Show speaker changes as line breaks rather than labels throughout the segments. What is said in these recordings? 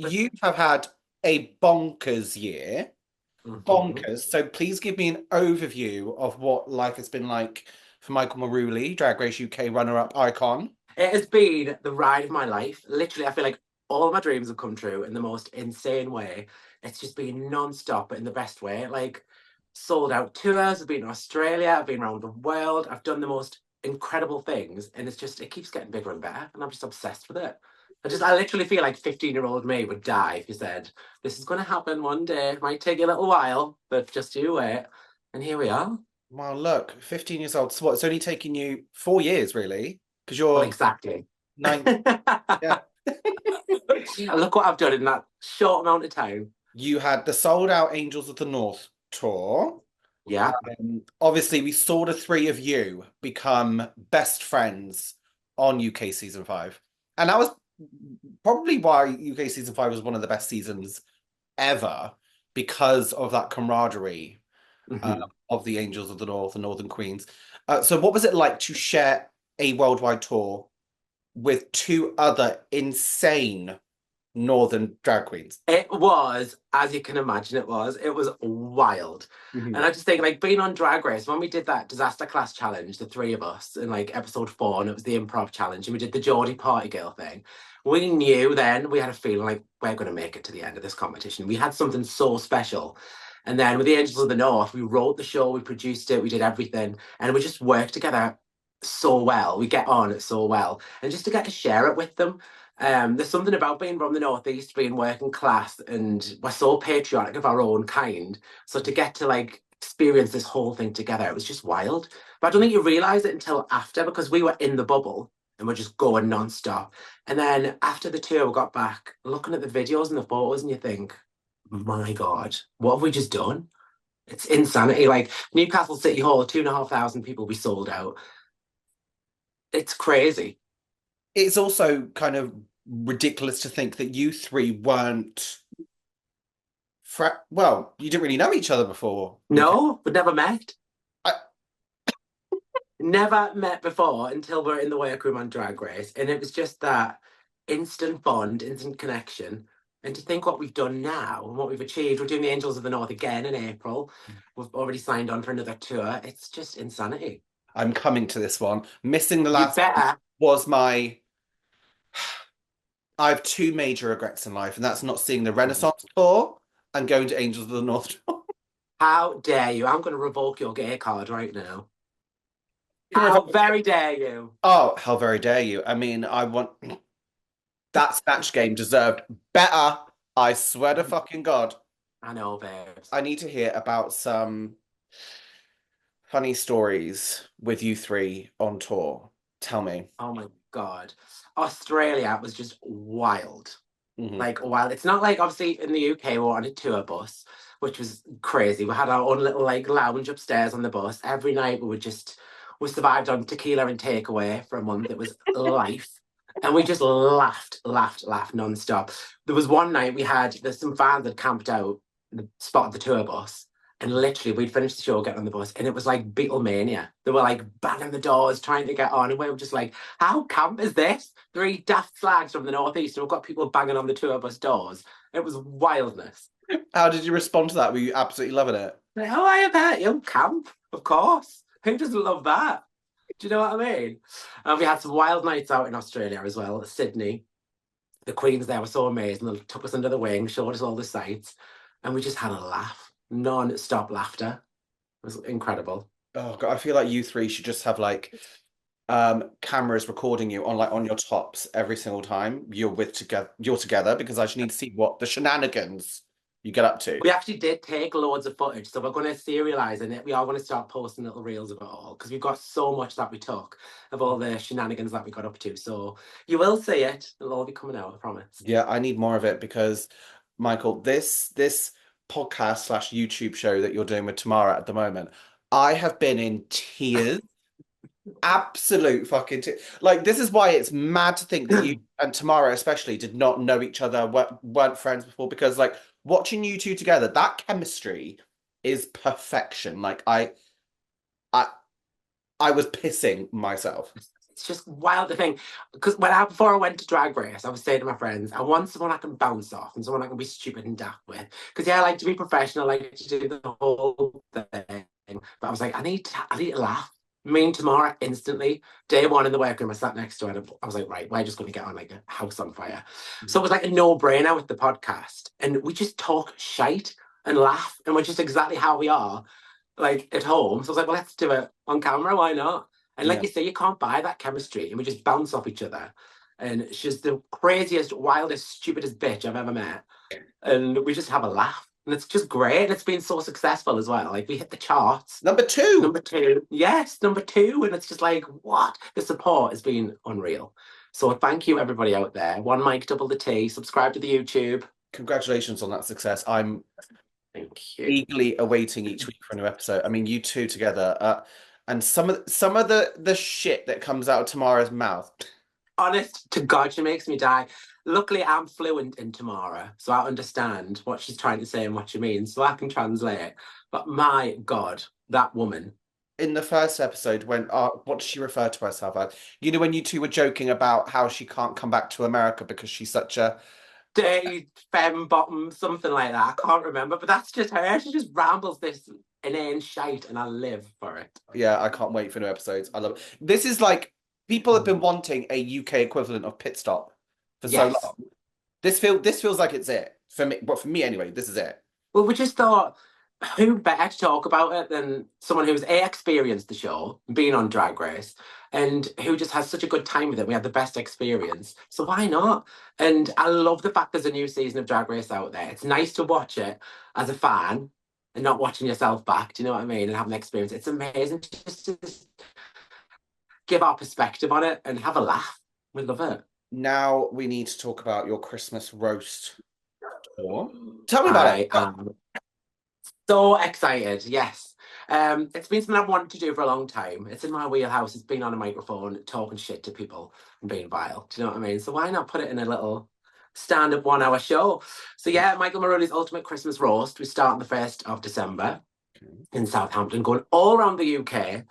you have had a bonkers year.
Mhm.
Bonkers. So please give me an overview of what life has been like for Michael Marouli, Drag Race UK runner-up icon.
It has been the ride of my life. Literally, I feel like all my dreams have come true in the most insane way. It's just been non-stop, but in the best way. Like sold out tours. I've been to Australia. I've been around the world. I've done the most incredible things, and it keeps getting bigger and better, and I'm just obsessed with it. I literally feel like 15-year-old me would die if you said, "This is going to happen one day. It might take you a little while, but just you wait." And here we are.
Well, look, 15 years old. So what? It's only taken you 4 years, really, because
Well,
you're
exactly.
nine. Yeah.
Look what I've done in that short amount of time.
You had the sold out Angels of the North tour.
Yeah.
Obviously, we saw the three of you become best friends on UK season five. And that was probably why UK season five was one of the best seasons ever because of that camaraderie
Mhm.
of the Angels of the North and Northern Queens. So, what was it like to share a worldwide tour with two other insane Northern drag queens?
It was, as you can imagine, it was wild.
Mhm.
And I just think, like, being on Drag Race, when we did that disaster class challenge, the three of us, in like episode 4, and it was the improv challenge, and we did the Geordie party girl thing, we knew then, we had a feeling like we're going to make it to the end of this competition. We had something so special. And then with the Angels of the North, we wrote the show, we produced it, we did everything, and we just worked together so well. We get on it so well. And just to get to share it with them, there's something about being from the Northeast, being working class, and we're so patriotic of our own kind. So to get to like experience this whole thing together, it was just wild. But I don't think you realise it until after because we were in the bubble and we're just going non-stop. And then after the tour, we got back looking at the videos and the photos, and you think, my God, what have we just done? It's insanity. Like Newcastle City Hall, 2,500 people we sold out. It's crazy.
It's also kind of ridiculous to think that you three weren't well, you didn't really know each other before you came.
No, but never met.
I,
Never met before until we're in the workroom on Drag Race, and it was just that instant bond, instant connection. And to think what we've done now and what we've achieved, we're doing the Angels of the North again in April. We've already signed on for another tour. It's just insanity.
I'm coming to this one. Missing the
You
last one
better.
was my. I have two major regrets in life, and that's not seeing the Renaissance tour and going to Angels of the North tour.
How dare you? I'm going to revoke your gay card right now.
You know,
How very dare you?
oh, how very dare you! I mean, I want that Snatch game deserved better. I swear to fucking God.
I know, babes.
I need to hear about some funny stories with you three on tour. Tell me.
Oh my God. Australia was just wild.
Hmm.
Like wild. It's not like obviously in the UK we were on a tour bus, which was crazy. We had our own little like lounge upstairs on the bus. Every night we survived on tequila and takeaway for a month. It was life. And we just laughed non-stop. There was one night there's some fans that camped out and spotted the tour bus. And literally, we'd finished the show, getting on the bus, and it was like Beatlemania. They were like banging the doors, trying to get on, and we were just like, "How camp is this? Three daft flags from the northeast, and we've got people banging on the tour bus doors." It was wildness.
How did you respond to that? Were you absolutely loving it?
Like, oh, I bet you camp, of course. Who doesn't love that? Do you know what I mean? And we had some wild nights out in Australia as well, Sydney. The queens there were so amazing. They took us under the wing, showed us all the sights, and we just had a laugh, non-stop laughter. It was incredible.
Oh God, I feel like you three should just have like cameras recording you on like on your tops every single time you're together because I just need to see what the shenanigans you get up to.
We actually did take loads of footage, so we're going to serialize in it. We are going to start posting little reels of it all because we've got so much that we took of all the shenanigans that we got up to. So you will see it. It'll all be coming out, I promise.
Yeah, I need more of it because Michael, this podcast slash YouTube show that you're doing with Tamara at the moment, I have been in tears. Absolute fucking like this is why it's mad to think that you and Tamara especially did not know each other, weren't friends before because like watching you two together, that chemistry is perfection. Like I I was pissing myself.
it's just wild to think. Because before I went to Drag Race, I was saying to my friends, I want someone I can bounce off and someone I can be stupid and daft with. Because yeah, I like to be professional, I like to do the whole thing. But I was like, I need to laugh. Me and Tamara instantly, day one in the workroom, I sat next to her and I was like, right, we're just going to get on like a house on fire. So it was like a no-brainer with the podcast. And we just talk shite and laugh. And we're just exactly how we are, like at home. So I was like, well, let's do it on camera. Why not? And like
Yeah.
you say, you can't buy that chemistry. And we just bounce off each other. And she's the craziest, wildest, stupidest bitch I've ever met. And we just have a laugh. And it's just great. And it's been so successful as well. Like we hit the charts.
Number two.
Number two. Yes, number two. And it's just like, what? The support has been unreal. So thank you, everybody out there. One mic, double the T. Subscribe to the YouTube.
Congratulations on that success. I'm
Thank you.
eagerly awaiting each week for a new episode. I mean, you two together, and some of the shit that comes out of Tamara's mouth.
Honest to God, she makes me die. Luckily, I'm fluent in Tomara, so I understand what she's trying to say and what she means, so I can translate. But my God, that woman.
In the first episode, when what does she refer to herself as? You know, when you two were joking about how she can't come back to America because she's such a
Dirty femme bottom, something like that. I can't remember, but that's just her. She just rambles this inane shite, and I live for it.
yeah. I can't wait for new episodes. I love it. This is like people have been wanting a UK equivalent of Pit Stop for so
Yes.
long. This feels like it's it for me. But for me anyway, this is it.
Well, we just thought, who better to talk about it than someone who's experienced the show, been on Drag Race, and who just has such a good time with it. We had the best experience, so why not? And I love the fact there's a new season of Drag Race out there. It's nice to watch it as a fan and not watching yourself back. Do you know what I mean? And have an experience. It's amazing just to give our perspective on it and have a laugh. We love it.
Now we need to talk about your Christmas roast tour. Tell me about it.
I am so excited, yes. It's been something I've wanted to do for a long time. It's in my wheelhouse. It's been on a microphone, talking shit to people and being vile. Do you know what I mean? So why not put it in a little stand-up 1 hour show? So yeah, Michael Marouli's Ultimate Christmas Roast. We start on the 1st of December in Southampton, going all around the UK,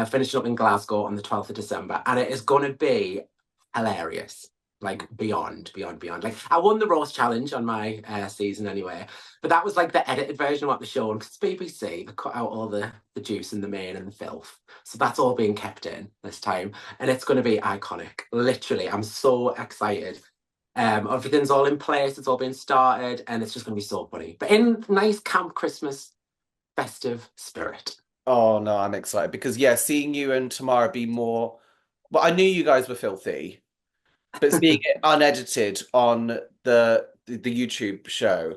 finishing up in Glasgow on the 12th of December. And it is going to be hilarious. Like beyond. Like I won the roast challenge on my season anyway, but that was like the edited version of what the show, and because BBC, they cut out all the juice and the main and the filth, so that's all being kept in this time, and it's going to be iconic. Literally, I'm so excited. Everything's all in place, it's all been started, and it's just going to be so funny, but in nice camp Christmas festive spirit.
Oh no, I'm excited because yeah, seeing you and Tamara be more. Well, I knew you guys were filthy. But seeing it unedited on the YouTube show,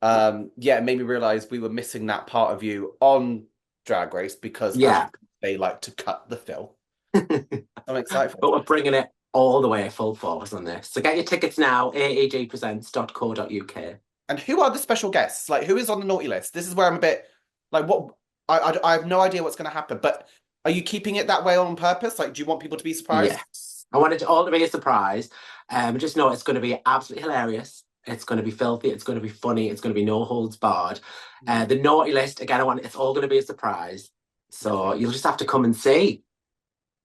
yeah, it made me realize we were missing that part of you on Drag Race because
Yeah.
they like to cut the filth. I'm excited for
But
it.
we're bringing it all the way full force on this. So get your tickets now, aegpresents.co.uk.
And who are the special guests? Like, who is on the naughty list? This is where I'm a bit like, what? I have no idea what's going to happen. But are you keeping it that way on purpose? Like, do you want people to be surprised?
Yes. I wanted it all to be a surprise. Just know it's going to be absolutely hilarious. It's going to be filthy. It's going to be funny. It's going to be no holds barred. The naughty list, again, it's all going to be a surprise. So you'll just have to come and see.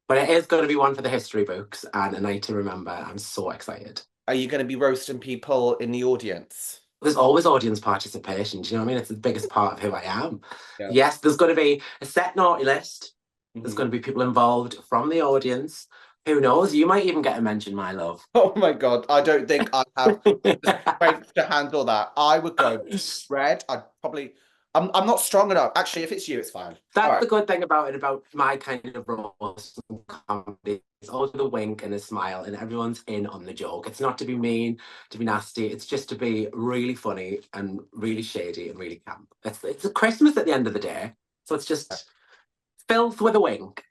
But it is going to be one for the history books and a night to remember. I'm so excited.
Are you going to be roasting people in the audience?
There's always audience participation. Do you know what I mean? It's the biggest part of who I am.
Yeah.
Yes, there's going to be a set naughty list. There's
Mhm.
going to be people involved from the audience. Who knows? You might even get a mention, my love.
Oh my God, I don't think I have the strength to handle that. I would go red. I'm not strong enough. Actually, if it's you, it's fine.
That's
All right.
the good thing about it, about my kind of roast and comedy. It's always a wink and a smile, and everyone's in on the joke. It's not to be mean, to be nasty. It's just to be really funny and really shady and really camp. It's a Christmas at the end of the day, so it's just filth with a wink.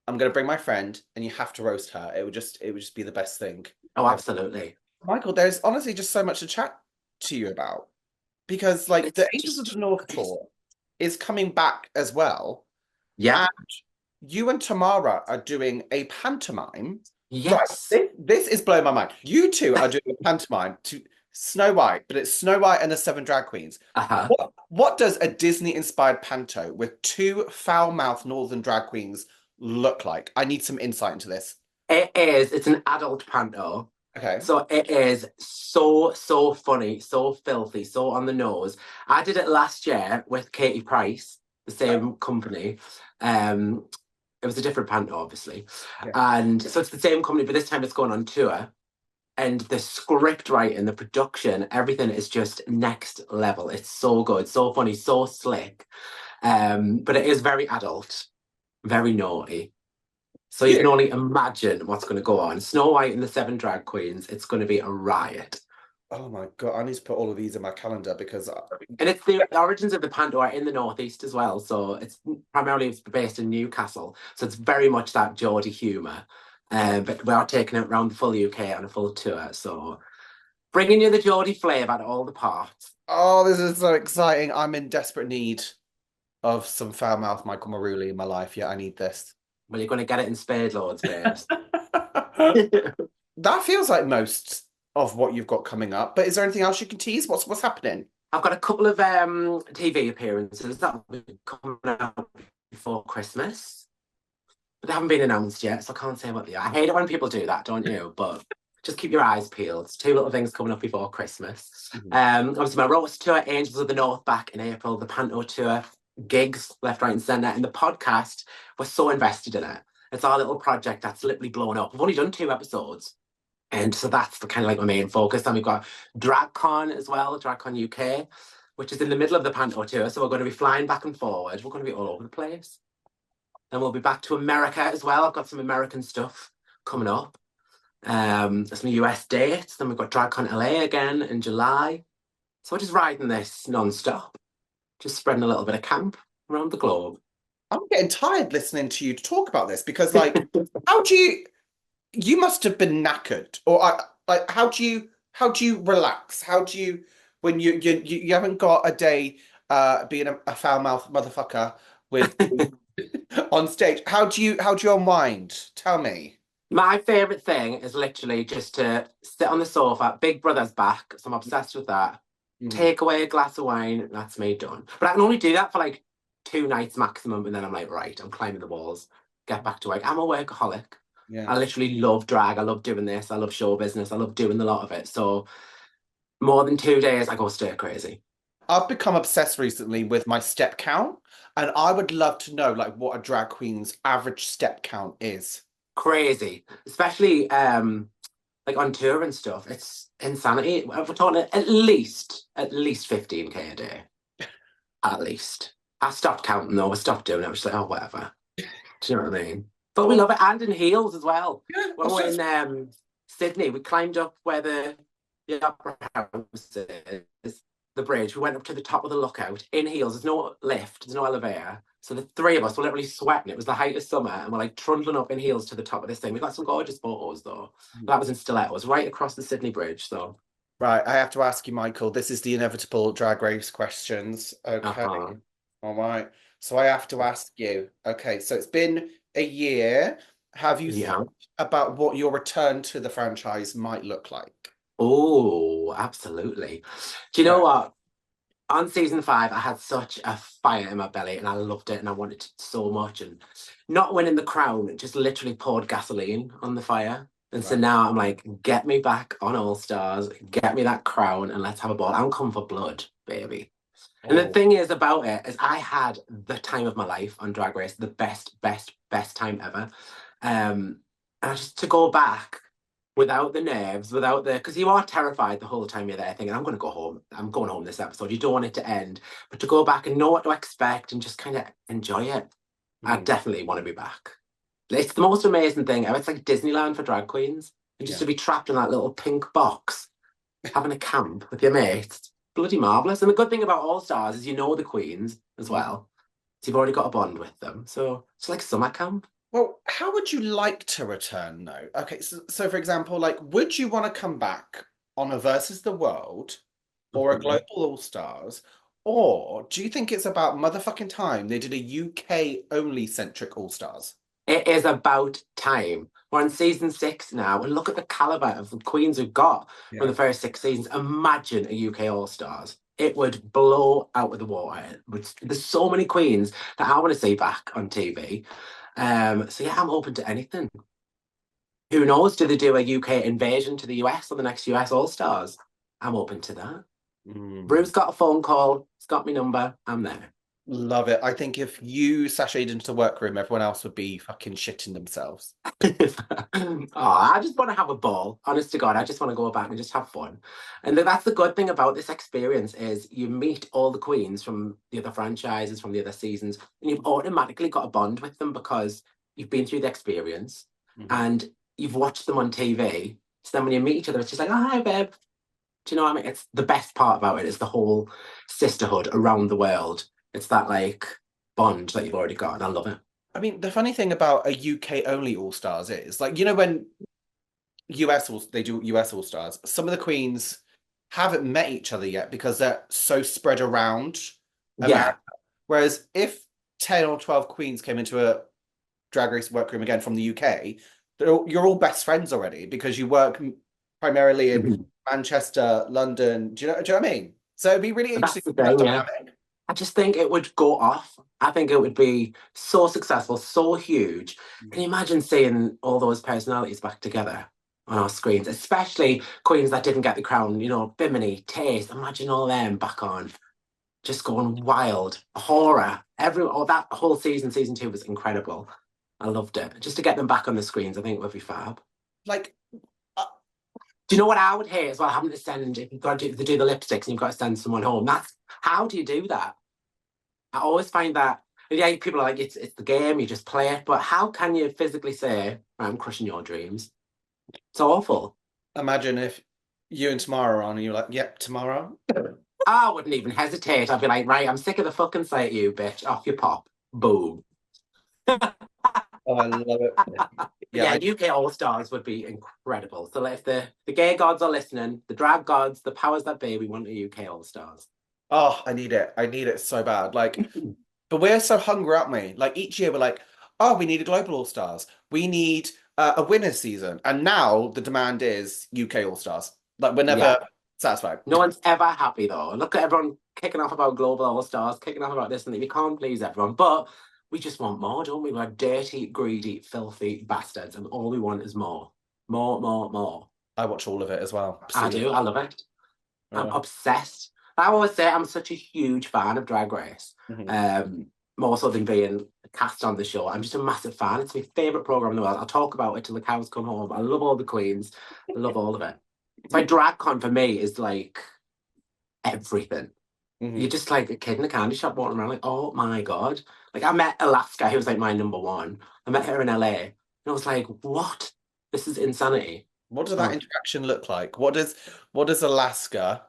I'm gonna bring my friend, and you have to roast her. It would just be the best thing.
Oh, absolutely.
Michael, there's honestly just so much to chat to you about because, like, the Angels of the North tour is coming back as well.
Yeah.
And you and Tamara are doing a pantomime.
Yes.
Right. This is blowing my mind. You two are doing a pantomime to Snow White, but it's Snow White and the Seven Drag Queens.
Uh-huh.
What does a Disney-inspired panto with two foul-mouthed northern drag queens look like? I need some insight into this.
It is. It's an adult panto.
Okay.
So it is so funny, so filthy, so on the nose. I did it last year with Katie Price, the same company. Um, it was a different panto, obviously.
Yeah.
And so it's the same company, but this time it's going on tour. And the script writing, the production, everything is just next level. It's so good, so funny, so slick. But it is very adult, very naughty. So you can
Cute.
only imagine what's going to go on. Snow White and the Seven Drag Queens, it's going to be a riot.
Oh my God, I need to put all of these in my calendar because
And it's the origins of the panto are in the Northeast as well. So it's primarily based in Newcastle. So it's very much that Geordie humour. But we are taking it around the full UK on a full tour. So bringing you the Geordie flavour to all the parts.
oh, this is so exciting. I'm in desperate need of some foul mouth Michael Marouli in my life. Yeah, I need this.
Well, you're going to get it in spade loads, babes.
That feels like most of what you've got coming up. But is there anything else you can tease? What's happening?
I've got a couple of TV appearances that will be coming out before Christmas. But they haven't been announced yet, so I can't say what they are. I hate it when people do that, don't you? But just keep your eyes peeled. Two little things coming up before Christmas.
Mhm.
Obviously, my roast tour, Angels of the North, back in April. The Panto tour, gigs left, right, and centre. And the podcast, we're so invested in it. It's our little project that's literally blown up. We've only done 2 episodes. And so that's the kind of like my main focus. And we've got DragCon as well, DragCon UK, which is in the middle of the Panto tour. So we're going to be flying back and forward. We're going to be all over the place. Then we'll be back to America as well. I've got some American stuff coming up. Some US dates. Then we've got DragCon LA again in July. So we're just riding this non-stop, just spreading a little bit of camp around the globe.
I'm getting tired listening to you talk about this because, like, how do you must have been knackered, or like, how do you relax? How do you when you haven't got a day being a foul mouth motherfucker with on stage? How do you unwind? Tell me.
My favourite thing is literally just to sit on the sofa. Big Brother's back, so I'm obsessed with that.
Mm,
Take away a glass of wine, that's me done. But I can only do that for like 2 nights maximum, and then I'm like, right, I'm climbing the walls, get back to work. I'm a workaholic.
yeah.
I literally love drag. I love doing this. I love show business. I love doing a lot of it. So more than 2 days, I go stir crazy.
I've become obsessed recently with my step count, and I would love to know like what a drag queen's average step count is.
Crazy. Especially like on tour and stuff. It's insanity. We're talking at least 15K a day. At least. I stopped counting though. I stopped doing it. I was like, oh whatever. Do you know what I mean? But we
Oh,
love it, and in heels as well.
yeah, I
When
was
we were
just
in Sydney, we climbed up where the opera house is, the bridge. We went up to the top of the lookout in heels. There's no lift, there's no elevator. So the three of us were literally sweating. It was the height of summer, and we're like trundling up in heels to the top of this thing. We got some gorgeous photos though. That was in Stilettos, right across the Sydney Bridge. So,
right. I have to ask you, Michael. This is the inevitable drag race questions. Okay.
uh-huh.
All right. So I have to ask you. Okay. So it's been a year. Have you
Yeah.
thought about what your return to the franchise might look like?
Oh, absolutely. Do you know
Okay.
what? On season 5, I had such a fire in my belly and I loved it and I wanted it so much. And not winning the crown just literally poured gasoline on the fire. And so
Right.
now I'm like, get me back on All Stars, get me that crown, and let's have a ball. I'm come for blood, baby. And the
Oh.
thing is about it is I had the time of my life on Drag Race, the best, best, best time ever. And just to go back without the nerves, without the, because you are terrified the whole time you're there thinking, I'm going to go home. I'm going home this episode. You don't want it to end, but to go back and know what to expect and just kind of enjoy it. I
Mm,
definitely want to be back. It's the most amazing thing ever. It's like Disneyland for drag queens. And just
yeah.
to be trapped in that little pink box, having a camp with your mates, it's bloody marvellous. And the good thing about All Stars is you know the queens as
Mm.
well. So you've already got a bond with them. So it's like summer camp.
Well, how would you like to return though? Okay, so for example, like, would you want to come back on a versus the world or a
Mhm.
global all stars? Or do you think it's about motherfucking time they did a UK only centric all stars?
It is about time. We're on season 6 now, and look at the caliber of the queens we've got from
Yeah.
the first 6 seasons. Imagine a UK All Stars. It would blow out of the water. There's so many queens that I want to see back on TV. So yeah, I'm open to anything. Who knows? Do they do a UK invasion to the US or the next US All Stars? I'm open to that.
Mm.
Rue's got a phone call. He's got my number. I'm there.
Love it. I think if you sashayed into the workroom, everyone else would be fucking shitting themselves.
Oh, I just want to have a ball. Honest to God, I just want to go back and just have fun. And that's the good thing about this experience is you meet all the queens from the other franchises, from the other seasons, and you've automatically got a bond with them because you've been through the experience
Mhm.
and you've watched them on TV. So then when you meet each other, it's just like, oh, hi, babe. Do you know what I mean? It's the best part about it is the whole sisterhood around the world. It's that like bond that you've already got, and I love it.
I mean, the funny thing about a UK only All Stars is like, you know, when they do US All Stars, some of the queens haven't met each other yet because they're so spread around
Yeah.
America. Whereas if 10 or 12 queens came into a drag race workroom again from the UK, you're all best friends already because you work primarily in Manchester, London. Do you know what I mean? So it'd be really
That's
interesting to
the
see that
thing, yeah.
dynamic.
I just think it would go off. I think it would be so successful, so huge. Can you imagine seeing all those personalities back together on our screens, especially queens that didn't get the crown, you know, Bimini, Taste, imagine all them back on, just going wild. Horror. That whole season, season two was incredible. I loved it. Just to get them back on the screens, I think would be fab.
Like, uh,
Do you know what I would hate as well? Having to send, if you've got to do the lipsticks and you've got to send someone home. How do you do that? I always find that, yeah, people are like, it's the game, you just play it, but how can you physically say, I'm crushing your dreams? It's awful.
imagine if you and Tamara are on and you're like, yep, Tamara.
I wouldn't even hesitate. I'd be like, right, I'm sick of the fucking sight of you, bitch. Off you pop. Boom.
Oh, I love it. Yeah,
Yeah,
I
UK All Stars would be incredible. So like, if the gay gods are listening, the drag gods, the powers that be, we want a UK All Stars.
oh, I need it. I need it so bad. Like, but we're so hungry, aren't we? Like each year we're like, oh, we need a global All Stars. We need a winners season. And now the demand is UK All Stars. Like we're
Yeah.
never satisfied.
No one's ever happy though. Look at everyone kicking off about global all stars, kicking off about this and that. We can't please everyone, but we just want more, don't we? We're dirty, greedy, filthy bastards, and all we want is more, more, more, more.
I watch all of it as well.
I
Absolutely.
do. I love it. I'm
Oh.
obsessed. I always say I'm such a huge fan of Drag Race.
Mhm.
Um, More so than being cast on the show. I'm just a massive fan. It's my favorite program in the world. I'll talk about it till the cows come home. I love all the queens. I love all of it. My drag con for me is like everything. You're
Mhm.
just like a kid in a candy shop walking around, like, oh my God. Like, I met Alaska, who was like my number one. I met her in LA, and I was like, what? This is insanity.
What does that
Oh,
interaction look like? What does Alaska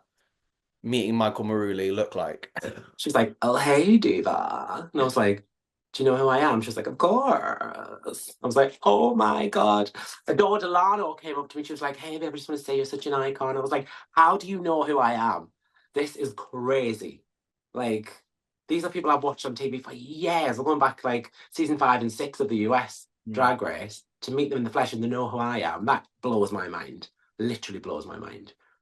meeting Michael Marouli look like?
she's like, oh, hey, diva. And I was like, do you know who I am? She's like, of course. I was like, oh my God. Adore Delano came up to me. She was like, hey, babe, I just want to say you're such an icon. I was like, how do you know who I am? This is crazy. Like, these are people I've watched on TV for years. I'm going back like season 5 and 6 of the US
Mm.
Drag Race to meet them in the flesh and to know who I am. That blows my mind. Literally blows my mind.